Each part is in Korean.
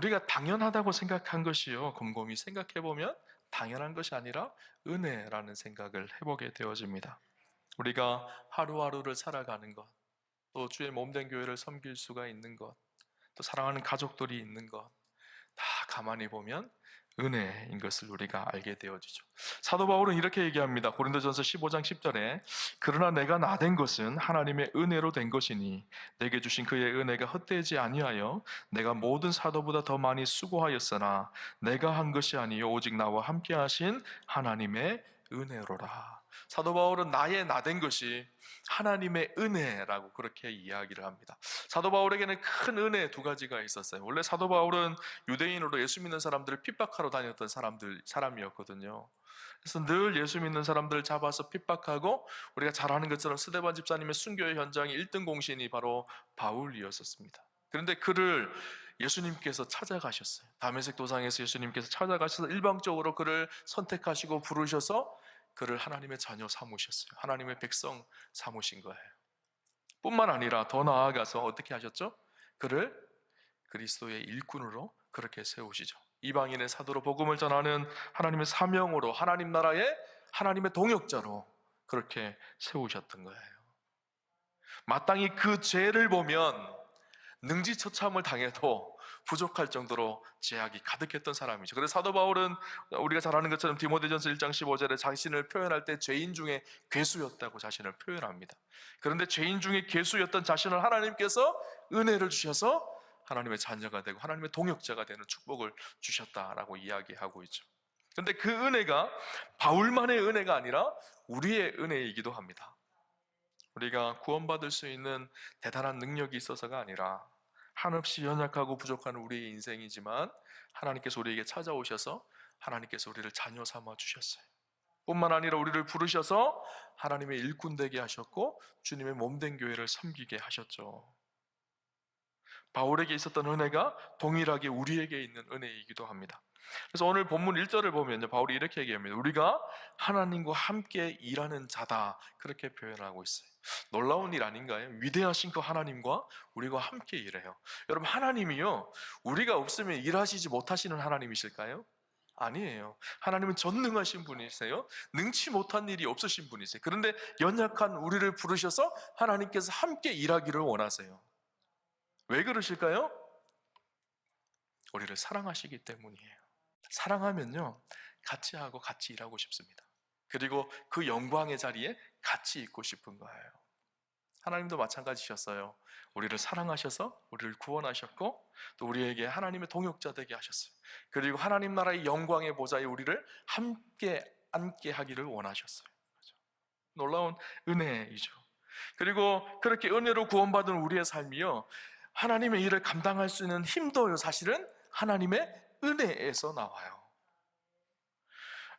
우리가 당연하다고 생각한 것이요, 곰곰이 생각해보면 당연한 것이 아니라 은혜라는 생각을 해보게 되어집니다. 우리가 하루하루를 살아가는 것, 또 주의 몸된 교회를 섬길 수가 있는 것, 또 사랑하는 가족들이 있는 것, 다 가만히 보면 은혜인 것을 우리가 알게 되어지죠. 사도 바울은 이렇게 얘기합니다. 고린도전서 15장 10절에 그러나 내가 나된 것은 하나님의 은혜로 된 것이니 내게 주신 그의 은혜가 헛되지 아니하여 내가 모든 사도보다 더 많이 수고하였으나 내가 한 것이 아니요 오직 나와 함께 하신 하나님의 은혜로라. 사도 바울은 나의 나된 것이 하나님의 은혜라고 그렇게 이야기를 합니다. 사도 바울에게는 큰 은혜 두 가지가 있었어요. 원래 사도 바울은 유대인으로 예수 믿는 사람들을 핍박하러 다녔던 사람이었거든요. 그래서 늘 예수 믿는 사람들을 잡아서 핍박하고, 우리가 잘 아는 것처럼 스데반 집사님의 순교의 현장의 1등 공신이 바로 바울이었었습니다. 그런데 그를 예수님께서 찾아가셨어요. 다메섹 도상에서 예수님께서 찾아가셔서 일방적으로 그를 선택하시고 부르셔서 그를 하나님의 자녀 삼으셨어요. 하나님의 백성 삼으신 거예요. 뿐만 아니라 더 나아가서 어떻게 하셨죠? 그를 그리스도의 일꾼으로 그렇게 세우시죠. 이방인의 사도로 복음을 전하는 하나님의 사명으로, 하나님 나라의 하나님의 동역자로 그렇게 세우셨던 거예요. 마땅히 그 죄를 보면 능지처참을 당해도 부족할 정도로 죄악이 가득했던 사람이죠. 그래서 사도 바울은 우리가 잘 아는 것처럼 디모데전서 1장 15절에 자신을 표현할 때 죄인 중에 괴수였다고 자신을 표현합니다. 그런데 죄인 중에 괴수였던 자신을 하나님께서 은혜를 주셔서 하나님의 자녀가 되고 하나님의 동역자가 되는 축복을 주셨다라고 이야기하고 있죠. 그런데 그 은혜가 바울만의 은혜가 아니라 우리의 은혜이기도 합니다. 우리가 구원받을 수 있는 대단한 능력이 있어서가 아니라 한없이 연약하고 부족한 우리의 인생이지만 하나님께서 우리에게 찾아오셔서 하나님께서 우리를 자녀 삼아 주셨어요. 뿐만 아니라 우리를 부르셔서 하나님의 일꾼 되게 하셨고 주님의 몸된 교회를 섬기게 하셨죠. 바울에게 있었던 은혜가 동일하게 우리에게 있는 은혜이기도 합니다. 그래서 오늘 본문 1절을 보면 바울이 이렇게 얘기합니다. 우리가 하나님과 함께 일하는 자다, 그렇게 표현하고 있어요. 놀라운 일 아닌가요? 위대하신 그 하나님과 우리가 함께 일해요. 여러분, 하나님이요, 우리가 없으면 일하시지 못하시는 하나님이실까요? 아니에요. 하나님은 전능하신 분이세요. 능치 못한 일이 없으신 분이세요. 그런데 연약한 우리를 부르셔서 하나님께서 함께 일하기를 원하세요. 왜 그러실까요? 우리를 사랑하시기 때문이에요. 사랑하면요, 같이 하고 같이 일하고 싶습니다. 그리고 그 영광의 자리에 같이 있고 싶은 거예요. 하나님도 마찬가지셨어요. 우리를 사랑하셔서 우리를 구원하셨고 또 우리에게 하나님의 동역자 되게 하셨어요. 그리고 하나님 나라의 영광의 보좌에 우리를 함께 앉게 하기를 원하셨어요. 그렇죠? 놀라운 은혜이죠. 그리고 그렇게 은혜로 구원받은 우리의 삶이요, 하나님의 일을 감당할 수 있는 힘도요, 사실은 하나님의 은혜에서 나와요.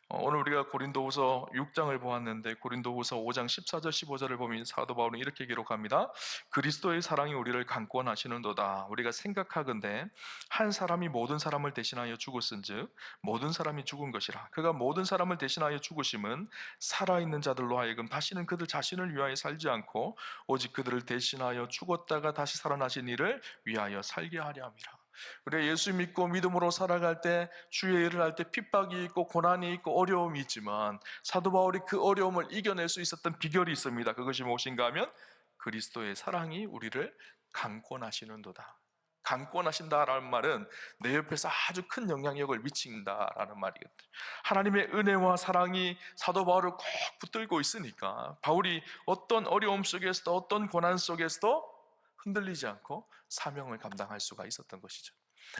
오늘 우리가 고린도후서 6장을 보았는데 고린도후서 5장 14절 15절을 보면 사도 바울은 이렇게 기록합니다. 그리스도의 사랑이 우리를 강권하시는도다. 우리가 생각하건대 한 사람이 모든 사람을 대신하여 죽었은즉 모든 사람이 죽은 것이라. 그가 모든 사람을 대신하여 죽으심은 살아있는 자들로 하여금 다시는 그들 자신을 위하여 살지 않고 오직 그들을 대신하여 죽었다가 다시 살아나신 이를 위하여 살게 하려 함이라. 우리가 예수 믿고 믿음으로 살아갈 때, 주의 일을 할 때 핍박이 있고 고난이 있고 어려움이 있지만 사도 바울이 그 어려움을 이겨낼 수 있었던 비결이 있습니다. 그것이 무엇인가 하면 그리스도의 사랑이 우리를 강권하시는도다. 강권하신다라는 말은 내 옆에서 아주 큰 영향력을 미친다라는 말이거든요. 하나님의 은혜와 사랑이 사도 바울을 꼭 붙들고 있으니까 바울이 어떤 어려움 속에서도 어떤 고난 속에서도 흔들리지 않고 사명을 감당할 수가 있었던 것이죠.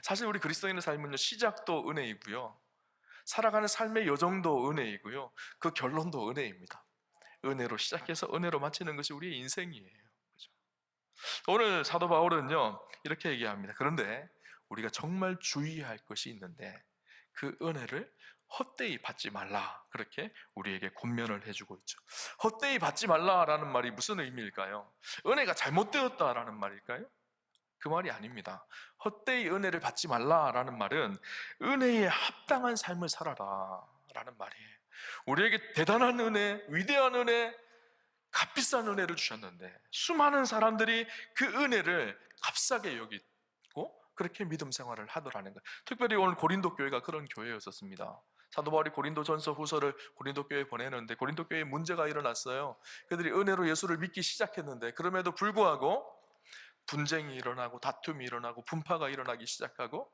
사실 우리 그리스도인의 삶은요, 시작도 은혜이고요, 살아가는 삶의 여정도 은혜이고요, 그 결론도 은혜입니다. 은혜로 시작해서 은혜로 마치는 것이 우리의 인생이에요. 그렇죠? 오늘 사도 바울은요, 이렇게 얘기합니다. 그런데 우리가 정말 주의해야 할 것이 있는데 그 은혜를 헛되이 받지 말라, 그렇게 우리에게 권면을 해주고 있죠. 헛되이 받지 말라라는 말이 무슨 의미일까요? 은혜가 잘못되었다라는 말일까요? 그 말이 아닙니다. 헛되이 은혜를 받지 말라라는 말은 은혜에 합당한 삶을 살아라 라는 말이에요. 우리에게 대단한 은혜, 위대한 은혜, 값비싼 은혜를 주셨는데 수많은 사람들이 그 은혜를 값싸게 여기고 그렇게 믿음 생활을 하더라는 거예요. 특별히 오늘 고린도 교회가 그런 교회였었습니다. 사도 바울이 고린도전서 후서를 고린도 교회에 보내는데 고린도 교회에 문제가 일어났어요. 그들이 은혜로 예수를 믿기 시작했는데 그럼에도 불구하고 분쟁이 일어나고 다툼이 일어나고 분파가 일어나기 시작하고,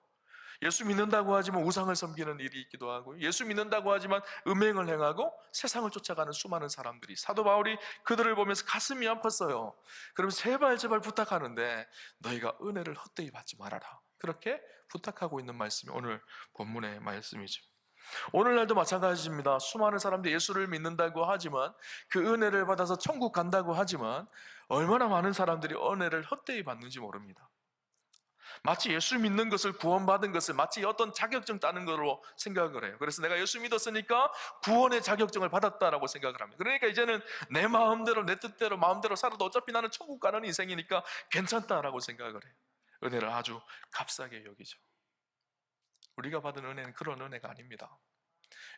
예수 믿는다고 하지만 우상을 섬기는 일이 있기도 하고, 예수 믿는다고 하지만 음행을 행하고 세상을 쫓아가는 수많은 사람들이, 사도 바울이 그들을 보면서 가슴이 아팠어요. 그러면서 제발 부탁하는데 너희가 은혜를 헛되이 받지 말아라, 그렇게 부탁하고 있는 말씀이 오늘 본문의 말씀이죠. 오늘날도 마찬가지입니다. 수많은 사람들이 예수를 믿는다고 하지만, 그 은혜를 받아서 천국 간다고 하지만 얼마나 많은 사람들이 은혜를 헛되이 받는지 모릅니다. 마치 예수 믿는 것을, 구원받은 것을 마치 어떤 자격증 따는 거로 생각을 해요. 그래서 내가 예수 믿었으니까 구원의 자격증을 받았다라고 생각을 합니다. 그러니까 이제는 내 마음대로, 내 뜻대로, 마음대로 살아도 어차피 나는 천국 가는 인생이니까 괜찮다라고 생각을 해요. 은혜를 아주 값싸게 여기죠. 우리가 받은 은혜는 그런 은혜가 아닙니다.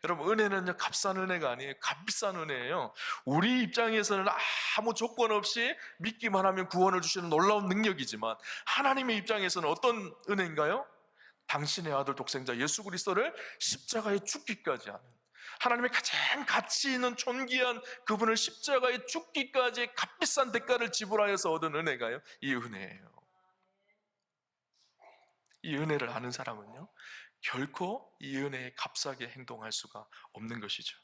여러분, 은혜는요, 값싼 은혜가 아니에요. 값비싼 은혜예요. 우리 입장에서는 아무 조건 없이 믿기만 하면 구원을 주시는 놀라운 능력이지만, 하나님의 입장에서는 어떤 은혜인가요? 당신의 아들 독생자 예수 그리스도를 십자가에 죽기까지 하는, 하나님의 가장 가치 있는 존귀한 그분을 십자가에 죽기까지 값비싼 대가를 지불하여서 얻은 은혜가요, 이 은혜예요. 이 은혜를 아는 사람은요, 결코 이 은혜에 값싸게 행동할 수가 없는 것이죠.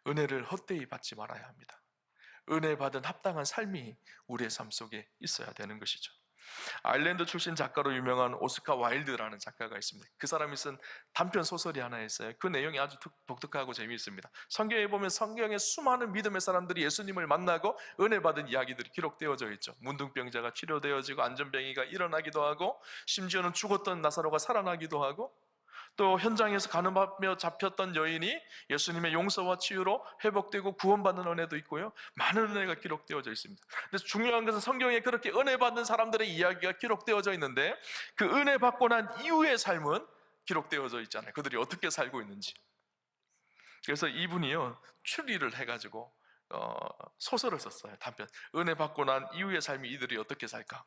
은혜를 헛되이 받지 말아야 합니다. 은혜 받은 합당한 삶이 우리의 삶 속에 있어야 되는 것이죠. 아일랜드 출신 작가로 유명한 오스카 와일드라는 작가가 있습니다. 그 사람이 쓴 단편 소설이 하나 있어요. 그 내용이 아주 독특하고 재미있습니다. 성경에 보면 성경에 수많은 믿음의 사람들이 예수님을 만나고 은혜 받은 이야기들이 기록되어져 있죠. 문둥병자가 치료되어지고 안전병이가 일어나기도 하고, 심지어는 죽었던 나사로가 살아나기도 하고, 또 현장에서 간음하며 잡혔던 여인이 예수님의 용서와 치유로 회복되고 구원받는 은혜도 있고요. 많은 은혜가 기록되어져 있습니다. 그래서 중요한 것은 성경에 그렇게 은혜 받는 사람들의 이야기가 기록되어져 있는데, 그 은혜 받고 난 이후의 삶은 기록되어져 있잖아요. 그들이 어떻게 살고 있는지. 그래서 이분이요, 추리를 해가지고 소설을 썼어요. 단편. 은혜 받고 난 이후의 삶이 이들이 어떻게 살까.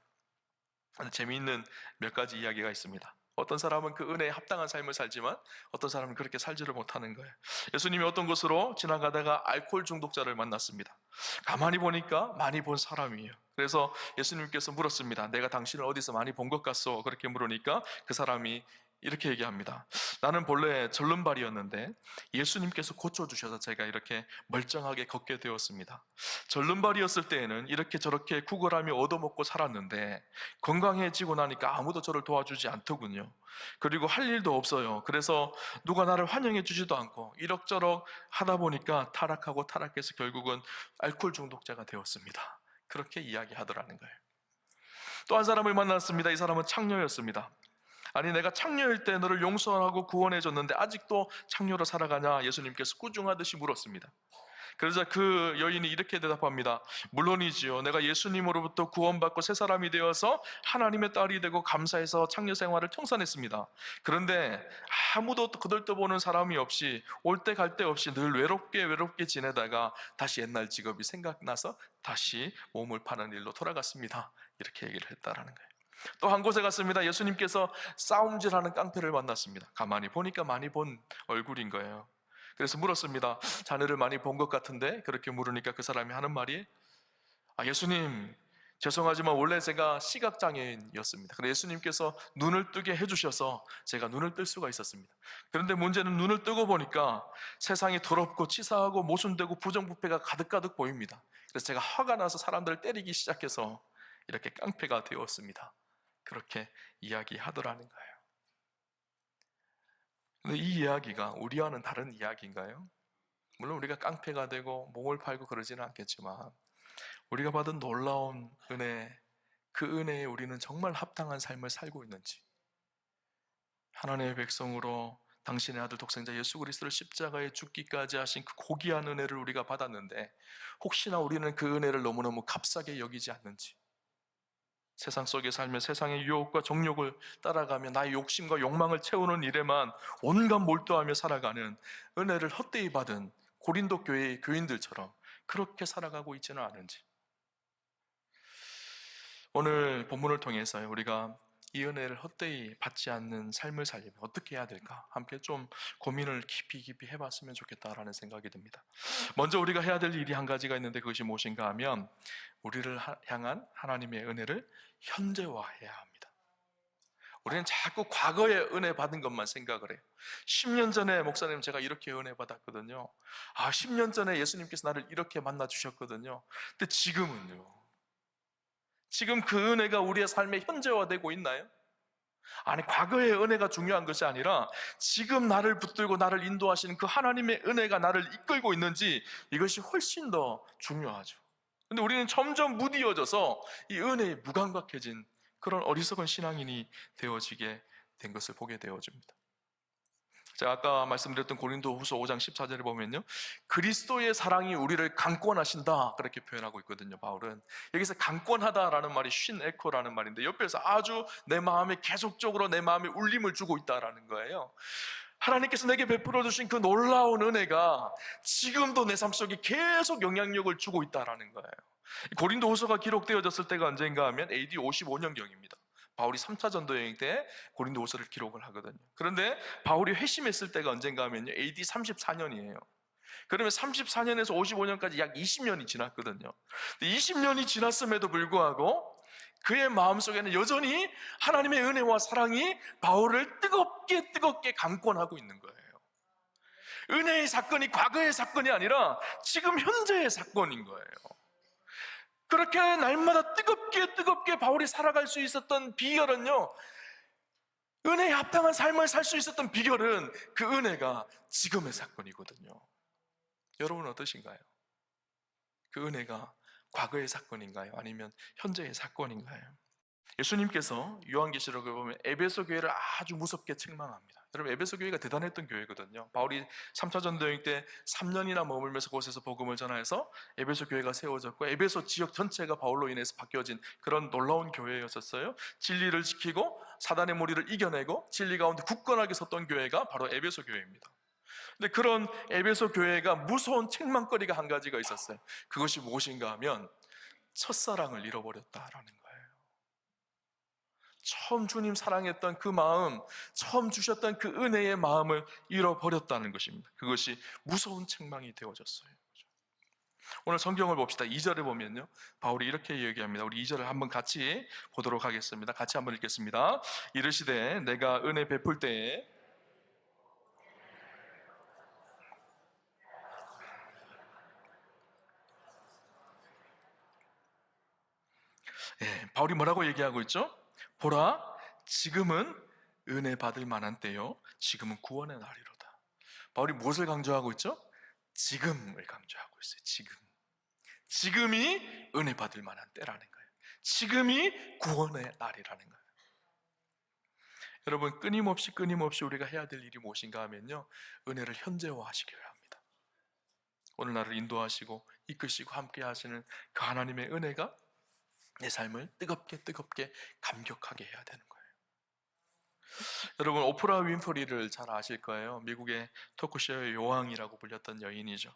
재미있는 몇 가지 이야기가 있습니다. 어떤 사람은 그 은혜에 합당한 삶을 살지만 어떤 사람은 그렇게 살지를 못하는 거예요. 예수님이 어떤 곳으로 지나가다가 알코올 중독자를 만났습니다. 가만히 보니까 많이 본 사람이에요. 그래서 예수님께서 물었습니다. 내가 당신을 어디서 많이 본 것 같소? 그렇게 물으니까 그 사람이 이렇게 얘기합니다. 나는 본래 절름발이었는데 예수님께서 고쳐주셔서 제가 이렇게 멀쩡하게 걷게 되었습니다. 절름발이었을 때에는 이렇게 저렇게 구걸하며 얻어먹고 살았는데 건강해지고 나니까 아무도 저를 도와주지 않더군요. 그리고 할 일도 없어요. 그래서 누가 나를 환영해 주지도 않고 이럭저럭 하다 보니까 타락하고 타락해서 결국은 알코올 중독자가 되었습니다. 그렇게 이야기하더라는 거예요. 또 한 사람을 만났습니다. 이 사람은 창녀였습니다. 아니, 내가 창녀일 때 너를 용서하고 구원해 줬는데 아직도 창녀로 살아가냐? 예수님께서 꾸중하듯이 물었습니다. 그러자 그 여인이 이렇게 대답합니다. 물론이지요. 내가 예수님으로부터 구원받고 새 사람이 되어서 하나님의 딸이 되고 감사해서 창녀 생활을 청산했습니다. 그런데 아무도 거들떠보는 사람이 없이, 올 때 갈 데 없이 늘 외롭게 지내다가 다시 옛날 직업이 생각나서 다시 몸을 파는 일로 돌아갔습니다. 이렇게 얘기를 했다라는 거예요. 또 한 곳에 갔습니다. 예수님께서 싸움질하는 깡패를 만났습니다. 가만히 보니까 많이 본 얼굴인 거예요. 그래서 물었습니다. 자네를 많이 본 것 같은데? 그렇게 물으니까 그 사람이 하는 말이, 예수님, 죄송하지만 원래 제가 시각장애인이었습니다. 그래서 예수님께서 눈을 뜨게 해주셔서 제가 눈을 뜰 수가 있었습니다. 그런데 문제는 눈을 뜨고 보니까 세상이 더럽고 치사하고 모순되고 부정부패가 가득가득 보입니다. 그래서 제가 화가 나서 사람들을 때리기 시작해서 이렇게 깡패가 되었습니다. 그렇게 이야기하더라는 거예요. 근데 이 이야기가 우리와는 다른 이야기인가요? 물론 우리가 깡패가 되고 몸을 팔고 그러지는 않겠지만, 우리가 받은 놀라운 은혜, 그 은혜에 우리는 정말 합당한 삶을 살고 있는지, 하나님의 백성으로 당신의 아들 독생자 예수 그리스도를 십자가에 죽기까지 하신 그 고귀한 은혜를 우리가 받았는데, 혹시나 우리는 그 은혜를 너무너무 값싸게 여기지 않는지, 세상 속에 살며 세상의 유혹과 정욕을 따라가며 나의 욕심과 욕망을 채우는 일에만 온갖 몰두하며 살아가는, 은혜를 헛되이 받은 고린도 교회의 교인들처럼 그렇게 살아가고 있지는 않은지. 오늘 본문을 통해서 우리가 이 은혜를 헛되이 받지 않는 삶을 살려면 어떻게 해야 될까? 함께 좀 고민을 깊이 해봤으면 좋겠다라는 생각이 듭니다. 먼저 우리가 해야 될 일이 한 가지가 있는데 그것이 무엇인가 하면 우리를 향한 하나님의 은혜를 현재화해야 합니다. 우리는 자꾸 과거에 은혜 받은 것만 생각을 해요. 10년 전에 목사님 제가 이렇게 은혜 받았거든요. 10년 전에 예수님께서 나를 이렇게 만나 주셨거든요. 근데 지금은요? 지금 그 은혜가 우리의 삶에 현재화되고 있나요? 아니, 과거의 은혜가 중요한 것이 아니라 지금 나를 붙들고 나를 인도하시는 그 하나님의 은혜가 나를 이끌고 있는지, 이것이 훨씬 더 중요하죠. 근데 우리는 점점 무디어져서 이 은혜에 무감각해진 그런 어리석은 신앙인이 되어지게 된 것을 보게 되어집니다. 제가 아까 말씀드렸던 고린도후서 5장 14절에 보면요, 그리스도의 사랑이 우리를 강권하신다 그렇게 표현하고 있거든요. 바울은 여기서 강권하다라는 말이 쉰 에코라는 말인데, 옆에서 아주 내 마음에 계속적으로 내 마음에 울림을 주고 있다라는 거예요. 하나님께서 내게 베풀어 주신 그 놀라운 은혜가 지금도 내 삶 속에 계속 영향력을 주고 있다라는 거예요. 고린도후서가 기록되어졌을 때가 언젠가 하면 AD 55년경입니다. 바울이 3차 전도 여행 때 고린도후서를 기록을 하거든요. 그런데 바울이 회심했을 때가 언젠가 하면요, AD 34년이에요. 그러면 34년에서 55년까지 약 20년이 지났거든요. 20년이 지났음에도 불구하고 그의 마음속에는 여전히 하나님의 은혜와 사랑이 바울을 뜨겁게 강권하고 있는 거예요. 은혜의 사건이 과거의 사건이 아니라 지금 현재의 사건인 거예요. 그렇게 날마다 뜨겁게 바울이 살아갈 수 있었던 비결은요, 은혜에 합당한 삶을 살 수 있었던 비결은 그 은혜가 지금의 사건이거든요. 여러분은 어떠신가요? 그 은혜가 과거의 사건인가요? 아니면 현재의 사건인가요? 예수님께서 요한계시록을 보면 에베소 교회를 아주 무섭게 책망합니다. 여러분, 에베소 교회가 대단했던 교회거든요. 바울이 3차 전도여행 때 3년이나 머물면서 그곳에서 복음을 전하여서 에베소 교회가 세워졌고, 에베소 지역 전체가 바울로 인해서 바뀌어진 그런 놀라운 교회였었어요. 진리를 지키고 사단의 무리를 이겨내고 진리 가운데 굳건하게 섰던 교회가 바로 에베소 교회입니다. 근데 그런 에베소 교회가 무서운 책망거리가 한 가지가 있었어요. 그것이 무엇인가 하면 첫사랑을 잃어버렸다라는 거예요. 처음 주님 사랑했던 그 마음, 처음 주셨던 그 은혜의 마음을 잃어버렸다는 것입니다. 그것이 무서운 책망이 되어졌어요. 오늘 성경을 봅시다. 2절에 보면요, 바울이 이렇게 얘기합니다. 우리 2절을 한번 같이 보도록 하겠습니다. 같이 한번 읽겠습니다. 이르시되 내가 은혜 베풀 때에 바울이 뭐라고 얘기하고 있죠? 보라, 지금은 은혜 받을 만한 때요, 지금은 구원의 날이로다. 바울이 무엇을 강조하고 있죠? 지금을 강조하고 있어요. 지금이 은혜 받을 만한 때라는 거예요. 지금이 구원의 날이라는 거예요. 여러분, 끊임없이 우리가 해야 될 일이 무엇인가 하면요, 은혜를 현재화하시기를 합니다. 오늘 나를 인도하시고 이끄시고 함께 하시는 그 하나님의 은혜가 내 삶을 뜨겁게 감격하게 해야 되는 거예요. 여러분, 오프라 윈프리를 잘 아실 거예요. 미국의 토크쇼의 여왕이라고 불렸던 여인이죠.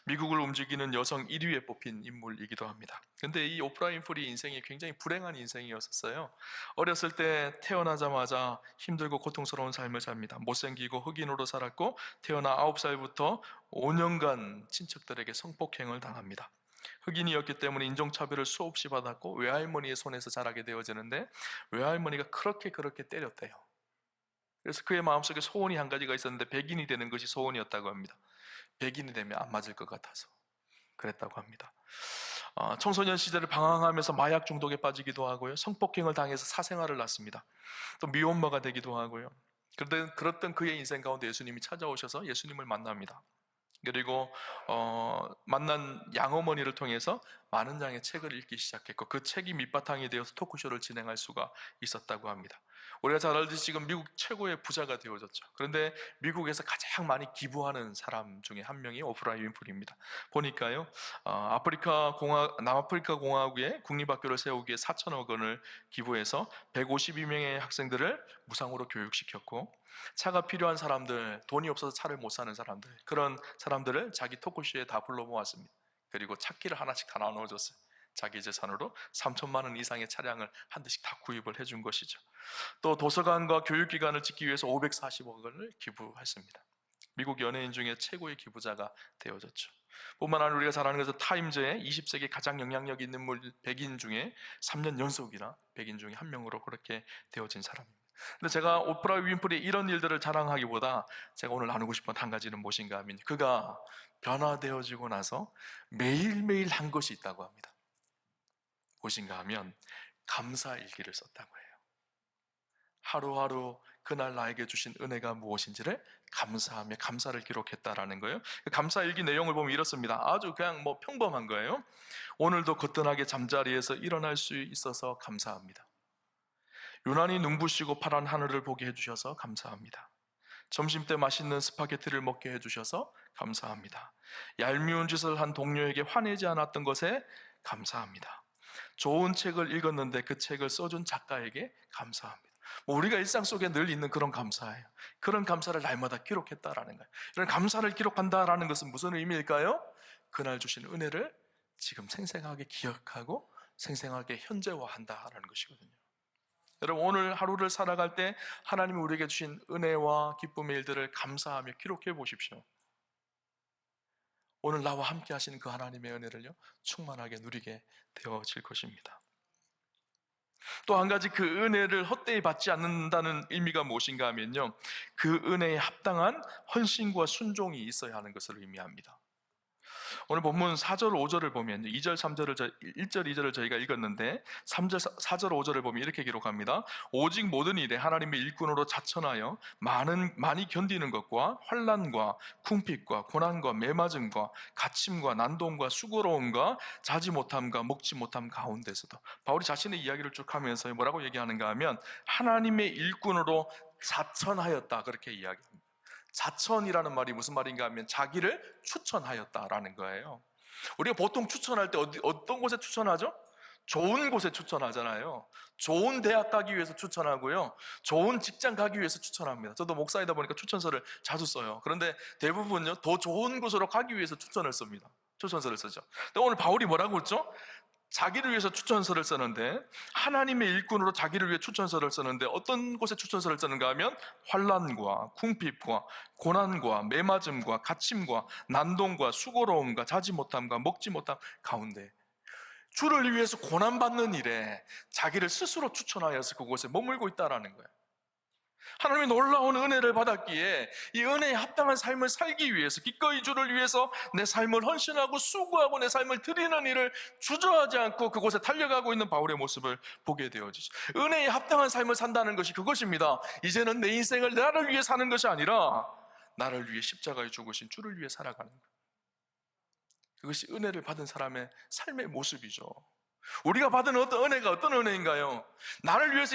미국을 움직이는 여성 1위에 뽑힌 인물이기도 합니다. 근데 이 오프라 윈프리 인생이 굉장히 불행한 인생이었었어요. 어렸을 때 태어나자마자 힘들고 고통스러운 삶을 삽니다. 못생기고 흑인으로 살았고, 태어나 9살부터 5년간 친척들에게 성폭행을 당합니다. 흑인이었기 때문에 인종차별을 수없이 받았고, 외할머니의 손에서 자라게 되어지는데 외할머니가 그렇게 때렸대요. 그래서 그의 마음속에 소원이 한 가지가 있었는데, 백인이 되는 것이 소원이었다고 합니다. 백인이 되면 안 맞을 것 같아서 그랬다고 합니다. 청소년 시절을 방황하면서 마약 중독에 빠지기도 하고요, 성폭행을 당해서 사생활을 낳습니다. 또 미혼모가 되기도 하고요. 그런데 그랬던 그의 인생 가운데 예수님이 찾아오셔서 예수님을 만납니다. 그리고 만난 양어머니를 통해서 많은 양의 책을 읽기 시작했고, 그 책이 밑바탕이 되어서 토크쇼를 진행할 수가 있었다고 합니다. 우리가 잘 알듯이 지금 미국 최고의 부자가 되어졌죠. 그런데 미국에서 가장 많이 기부하는 사람 중에 한 명이 오프라 윈프리입니다. 보니까요, 남아프리카 공화국에 국립학교를 세우기 위해 4천억 원을 기부해서 152명의 학생들을 무상으로 교육시켰고, 차가 필요한 사람들, 돈이 없어서 차를 못 사는 사람들, 그런 사람들을 자기 토크쇼에 다 불러 모았습니다. 그리고 차키를 하나씩 다 나눠줬어요. 자기 재산으로 3천만 원 이상의 차량을 한 대씩 다 구입을 해준 것이죠. 또 도서관과 교육기관을 짓기 위해서 540억 원을 기부했습니다. 미국 연예인 중에 최고의 기부자가 되어졌죠. 뿐만 아니라 우리가 잘 아는 것은 타임즈의 20세기 가장 영향력 있는 인물 100인 중에 3년 연속이나 100인 중에 한 명으로 그렇게 되어진 사람입니다. 근데 제가 오프라 윈프리 이런 일들을 자랑하기보다 제가 오늘 나누고 싶은 한 가지는 무엇인가 하면, 그가 변화되어지고 나서 매일매일 한 것이 있다고 합니다. 무엇인가 하면 감사 일기를 썼다고 해요. 하루하루 그날 나에게 주신 은혜가 무엇인지를 감사하며 감사를 기록했다라는 거예요. 감사 일기 내용을 보면 이렇습니다. 아주 그냥 평범한 거예요. 오늘도 거뜬하게 잠자리에서 일어날 수 있어서 감사합니다. 유난히 눈부시고 파란 하늘을 보게 해주셔서 감사합니다. 점심때 맛있는 스파게티를 먹게 해주셔서 감사합니다. 얄미운 짓을 한 동료에게 화내지 않았던 것에 감사합니다. 좋은 책을 읽었는데 그 책을 써준 작가에게 감사합니다. 우리가 일상 속에 늘 있는 그런 감사예요. 그런 감사를 날마다 기록했다라는 거예요. 이런 감사를 기록한다라는 것은 무슨 의미일까요? 그날 주신 은혜를 지금 생생하게 기억하고 생생하게 현재화한다라는 것이거든요. 여러분, 오늘 하루를 살아갈 때 하나님이 우리에게 주신 은혜와 기쁨의 일들을 감사하며 기록해 보십시오. 오늘 나와 함께 하시는 그 하나님의 은혜를요, 충만하게 누리게 되어질 것입니다. 또 한 가지, 그 은혜를 헛되이 받지 않는다는 의미가 무엇인가 하면요, 그 은혜에 합당한 헌신과 순종이 있어야 하는 것을 의미합니다. 오늘 본문 4절 5절을 보면 2절 3절을 1절 2절을 저희가 읽었는데 3절 4절 5절을 보면 이렇게 기록합니다. 오직 모든 일에 하나님의 일꾼으로 자천하여 많이 견디는 것과 환난과 궁핍과 고난과 매맞음과 갇힘과 난동과 수고로움과 자지 못함과 먹지 못함 가운데서도, 바울이 자신의 이야기를 쭉 하면서 뭐라고 얘기하는가 하면 하나님의 일꾼으로 자천하였다, 그렇게 이야기합니다. 자천이라는 말이 무슨 말인가 하면 자기를 추천하였다라는 거예요. 우리가 보통 추천할 때 어떤 곳에 추천하죠? 좋은 곳에 추천하잖아요. 좋은 대학 가기 위해서 추천하고요, 좋은 직장 가기 위해서 추천합니다. 저도 목사이다 보니까 추천서를 자주 써요. 그런데 대부분요, 더 좋은 곳으로 가기 위해서 추천을 씁니다. 추천서를 쓰죠. 근데 오늘 바울이 뭐라고 했죠? 자기를 위해서 추천서를 쓰는데, 하나님의 일꾼으로 자기를 위해 추천서를 쓰는데 어떤 곳에 추천서를 쓰는가 하면 환난과 궁핍과 고난과 매맞음과 갇힘과 난동과 수고로움과 자지 못함과 먹지 못함 가운데, 주를 위해서 고난받는 일에 자기를 스스로 추천하여서 그곳에 머물고 있다라는 거예요. 하나님의 놀라운 은혜를 받았기에 이 은혜에 합당한 삶을 살기 위해서 기꺼이 주를 위해서 내 삶을 헌신하고 수고하고 내 삶을 드리는 일을 주저하지 않고 그곳에 달려가고 있는 바울의 모습을 보게 되어지죠. 은혜에 합당한 삶을 산다는 것이 그것입니다. 이제는 내 인생을 나를 위해 사는 것이 아니라 나를 위해 십자가에 죽으신 주를 위해 살아가는 것. 그것이 은혜를 받은 사람의 삶의 모습이죠. 우리가 받은 은혜가 어떤 은혜인가요? 나를 위해서